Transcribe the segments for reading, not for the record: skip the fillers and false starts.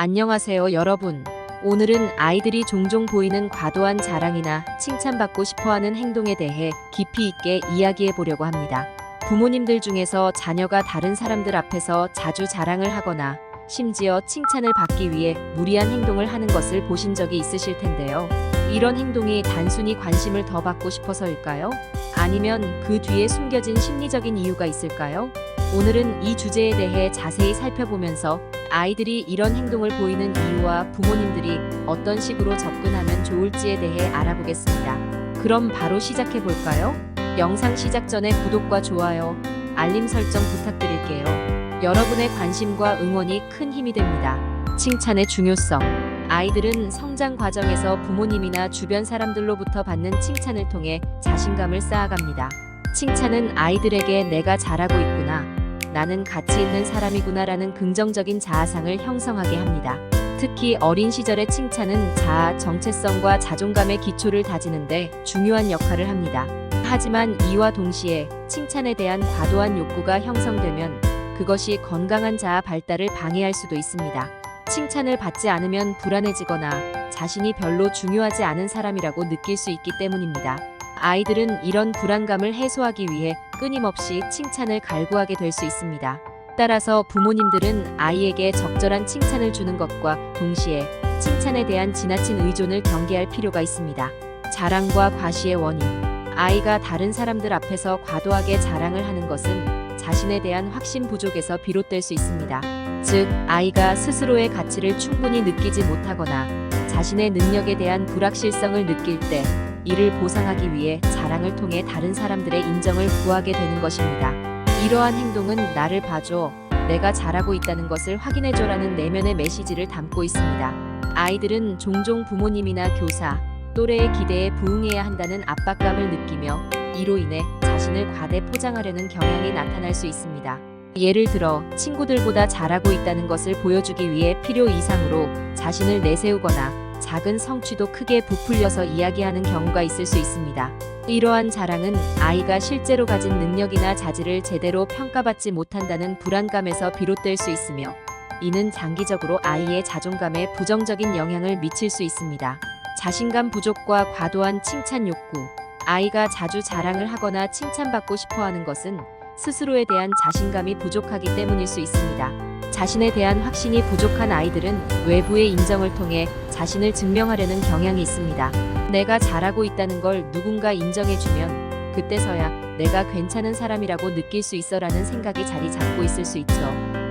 안녕하세요, 여러분. 오늘은 아이들이 종종 보이는 과도한 자랑이나 칭찬받고 싶어하는 행동에 대해 깊이 있게 이야기해 보려고 합니다. 부모님들 중에서 자녀가 다른 사람들 앞에서 자주 자랑을 하거나 심지어 칭찬을 받기 위해 무리한 행동을 하는 것을 보신 적이 있으실 텐데요. 이런 행동이 단순히 관심을 더 받고 싶어서일까요? 아니면 그 뒤에 숨겨진 심리적인 이유가 있을까요? 오늘은 이 주제에 대해 자세히 살펴보면서 아이들이 이런 행동을 보이는 이유와 부모님들이 어떤 식으로 접근하면 좋을지에 대해 알아보겠습니다. 그럼 바로 시작해 볼까요? 영상 시작 전에 구독과 좋아요, 알림 설정 부탁드릴게요. 여러분의 관심과 응원이 큰 힘이 됩니다. 칭찬의 중요성. 아이들은 성장 과정에서 부모님이나 주변 사람들로부터 받는 칭찬을 통해 자신감을 쌓아갑니다. 칭찬은 아이들에게 내가 잘하고 있구나, 나는 가치 있는 사람이구나라는 긍정적인 자아상을 형성하게 합니다. 특히 어린 시절의 칭찬은 자아, 정체성과 자존감의 기초를 다지는데 중요한 역할을 합니다. 하지만 이와 동시에 칭찬에 대한 과도한 욕구가 형성되면 그것이 건강한 자아 발달을 방해할 수도 있습니다. 칭찬을 받지 않으면 불안해지거나 자신이 별로 중요하지 않은 사람이라고 느낄 수 있기 때문입니다. 아이들은 이런 불안감을 해소하기 위해 끊임없이 칭찬을 갈구하게 될 수 있습니다. 따라서 부모님들은 아이에게 적절한 칭찬을 주는 것과 동시에 칭찬에 대한 지나친 의존을 경계할 필요가 있습니다. 자랑과 과시의 원인. 아이가 다른 사람들 앞에서 과도하게 자랑을 하는 것은 자신에 대한 확신 부족에서 비롯될 수 있습니다. 즉, 아이가 스스로의 가치를 충분히 느끼지 못하거나 자신의 능력에 대한 불확실성을 느낄 때 이를 보상하기 위해 자랑을 통해 다른 사람들의 인정을 구하게 되는 것입니다. 이러한 행동은 나를 봐줘, 내가 잘하고 있다는 것을 확인해줘라는 내면의 메시지를 담고 있습니다. 아이들은 종종 부모님이나 교사, 또래의 기대에 부응해야 한다는 압박감을 느끼며 이로 인해 자신을 과대 포장하려는 경향이 나타날 수 있습니다. 예를 들어 친구들보다 잘하고 있다는 것을 보여주기 위해 필요 이상으로 자신을 내세우거나 작은 성취도 크게 부풀려서 이야기하는 경우가 있을 수 있습니다. 이러한 자랑은 아이가 실제로 가진 능력이나 자질을 제대로 평가받지 못한다는 불안감에서 비롯될 수 있으며 이는 장기적으로 아이의 자존감에 부정적인 영향을 미칠 수 있습니다. 자신감 부족과 과도한 칭찬 욕구. 아이가 자주 자랑을 하거나 칭찬받고 싶어하는 것은 스스로에 대한 자신감이 부족하기 때문일 수 있습니다. 자신에 대한 확신이 부족한 아이들은 외부의 인정을 통해 자신을 증명하려는 경향이 있습니다. 내가 잘하고 있다는 걸 누군가 인정해주면 그때서야 내가 괜찮은 사람이라고 느낄 수 있어라는 생각이 자리 잡고 있을 수 있죠.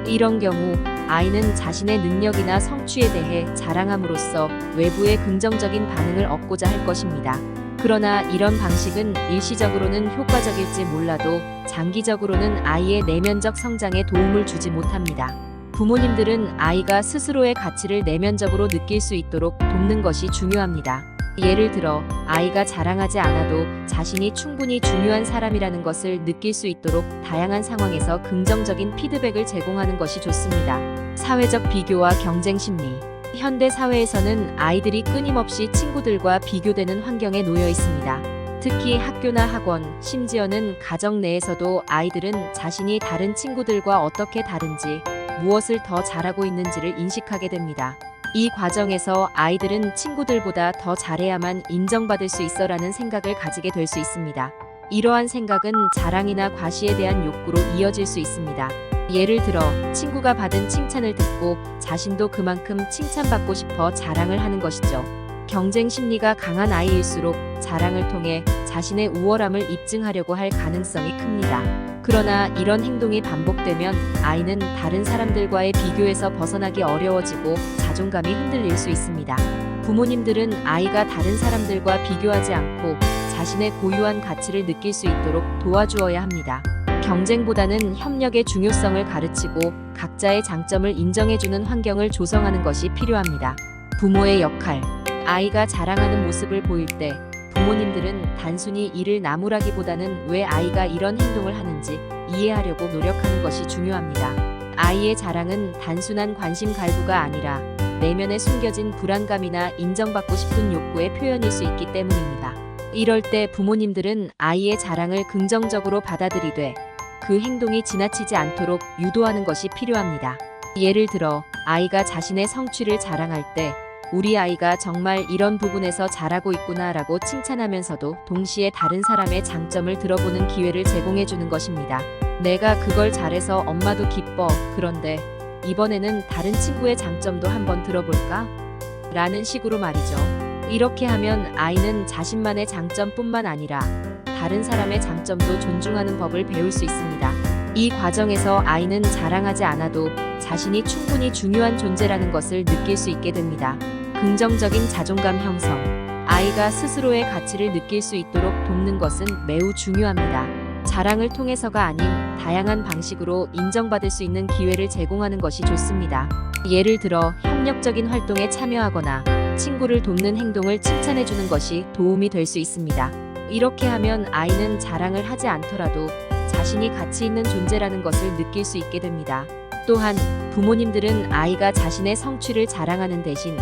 이런 경우 아이는 자신의 능력이나 성취에 대해 자랑함으로써 외부의 긍정적인 반응을 얻고자 할 것입니다. 그러나 이런 방식은 일시적으로는 효과적일지 몰라도 장기적으로는 아이의 내면적 성장에 도움을 주지 못합니다. 부모님들은 아이가 스스로의 가치를 내면적으로 느낄 수 있도록 돕는 것이 중요합니다. 예를 들어 아이가 자랑하지 않아도 자신이 충분히 중요한 사람이라는 것을 느낄 수 있도록 다양한 상황에서 긍정적인 피드백을 제공하는 것이 좋습니다. 사회적 비교와 경쟁 심리. 현대 사회에서는 아이들이 끊임없이 친구들과 비교되는 환경에 놓여 있습니다. 특히 학교나 학원, 심지어는 가정 내에서도 아이들은 자신이 다른 친구들과 어떻게 다른지, 무엇을 더 잘하고 있는지를 인식하게 됩니다. 이 과정에서 아이들은 친구들보다 더 잘해야만 인정받을 수 있어라는 생각을 가지게 될 수 있습니다. 이러한 생각은 자랑이나 과시에 대한 욕구로 이어질 수 있습니다. 예를 들어 친구가 받은 칭찬을 듣고 자신도 그만큼 칭찬받고 싶어 자랑을 하는 것이죠. 경쟁 심리가 강한 아이일수록 자랑을 통해 자신의 우월함을 입증하려고 할 가능성이 큽니다. 그러나 이런 행동이 반복되면 아이는 다른 사람들과의 비교에서 벗어나기 어려워지고 자존감이 흔들릴 수 있습니다. 부모님들은 아이가 다른 사람들과 비교하지 않고 자신의 고유한 가치를 느낄 수 있도록 도와주어야 합니다. 경쟁보다는 협력의 중요성을 가르치고 각자의 장점을 인정해주는 환경을 조성하는 것이 필요합니다. 부모의 역할. 아이가 자랑하는 모습을 보일 때 부모님들은 단순히 이를 나무라기보다는 왜 아이가 이런 행동을 하는지 이해하려고 노력하는 것이 중요합니다. 아이의 자랑은 단순한 관심 갈구가 아니라 내면에 숨겨진 불안감이나 인정받고 싶은 욕구의 표현일 수 있기 때문입니다. 이럴 때 부모님들은 아이의 자랑을 긍정적으로 받아들이되 그 행동이 지나치지 않도록 유도하는 것이 필요합니다. 예를 들어 아이가 자신의 성취를 자랑할 때 우리 아이가 정말 이런 부분에서 잘하고 있구나라고 칭찬하면서도 동시에 다른 사람의 장점을 들어보는 기회를 제공해 주는 것입니다. 내가 그걸 잘해서 엄마도 기뻐. 그런데 이번에는 다른 친구의 장점도 한번 들어볼까? 라는 식으로 말이죠. 이렇게 하면 아이는 자신만의 장점뿐만 아니라 다른 사람의 장점도 존중하는 법을 배울 수 있습니다. 이 과정에서 아이는 자랑하지 않아도 자신이 충분히 중요한 존재라는 것을 느낄 수 있게 됩니다. 긍정적인 자존감 형성. 아이가 스스로의 가치를 느낄 수 있도록 돕는 것은 매우 중요합니다. 자랑을 통해서가 아닌 다양한 방식으로 인정받을 수 있는 기회를 제공하는 것이 좋습니다. 예를 들어 협력적인 활동에 참여하거나 친구를 돕는 행동을 칭찬해주는 것이 도움이 될 수 있습니다. 이렇게 하면 아이는 자랑을 하지 않더라도 자신이 가치 있는 존재라는 것을 느낄 수 있게 됩니다. 또한 부모님들은 아이가 자신의 성취를 자랑하는 대신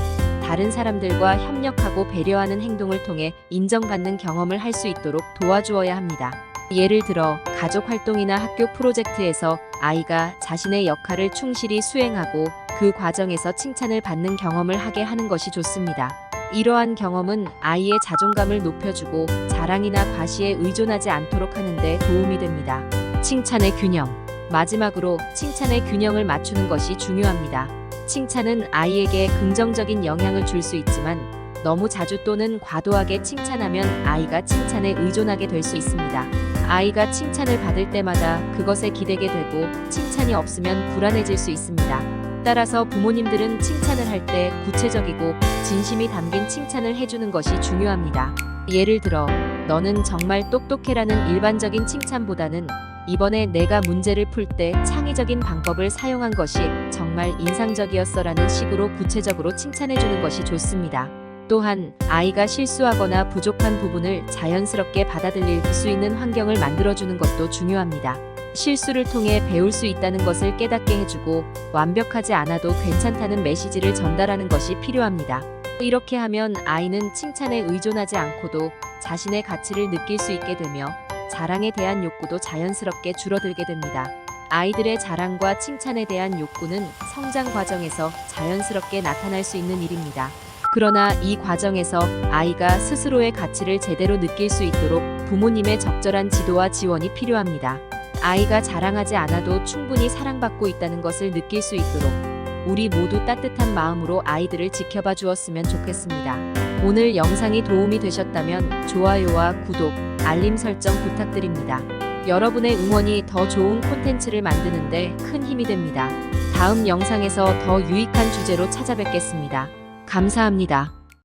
다른 사람들과 협력하고 배려하는 행동을 통해 인정받는 경험을 할 수 있도록 도와주어야 합니다. 예를 들어 가족 활동이나 학교 프로젝트에서 아이가 자신의 역할을 충실히 수행하고 그 과정에서 칭찬을 받는 경험을 하게 하는 것이 좋습니다. 이러한 경험은 아이의 자존감을 높여주고 자랑이나 과시에 의존하지 않도록 하는 데 도움이 됩니다. 칭찬의 균형. 마지막으로 칭찬의 균형을 맞추는 것이 중요합니다. 칭찬은 아이에게 긍정적인 영향을 줄 수 있지만 너무 자주 또는 과도하게 칭찬하면 아이가 칭찬에 의존하게 될 수 있습니다. 아이가 칭찬을 받을 때마다 그것에 기대게 되고 칭찬이 없으면 불안해질 수 있습니다. 따라서 부모님들은 칭찬을 할 때 구체적이고 진심이 담긴 칭찬을 해주는 것이 중요합니다. 예를 들어 너는 정말 똑똑해라는 일반적인 칭찬보다는 이번에 내가 문제를 풀 때 창의적인 방법을 사용한 것이 정말 인상적이었어라는 식으로 구체적으로 칭찬해주는 것이 좋습니다. 또한 아이가 실수하거나 부족한 부분을 자연스럽게 받아들일 수 있는 환경을 만들어주는 것도 중요합니다. 실수를 통해 배울 수 있다는 것을 깨닫게 해주고 완벽하지 않아도 괜찮다는 메시지를 전달하는 것이 필요합니다. 이렇게 하면 아이는 칭찬에 의존하지 않고도 자신의 가치를 느낄 수 있게 되며 자랑에 대한 욕구도 자연스럽게 줄어들게 됩니다. 아이들의 자랑과 칭찬에 대한 욕구는 성장 과정에서 자연스럽게 나타날 수 있는 일입니다. 그러나 이 과정에서 아이가 스스로의 가치를 제대로 느낄 수 있도록 부모님의 적절한 지도와 지원이 필요합니다. 아이가 자랑하지 않아도 충분히 사랑받고 있다는 것을 느낄 수 있도록 우리 모두 따뜻한 마음으로 아이들을 지켜봐 주었으면 좋겠습니다. 오늘 영상이 도움이 되셨다면 좋아요와 구독, 알림 설정 부탁드립니다. 여러분의 응원이 더 좋은 콘텐츠를 만드는 데 큰 힘이 됩니다. 다음 영상에서 더 유익한 주제로 찾아뵙겠습니다. 감사합니다.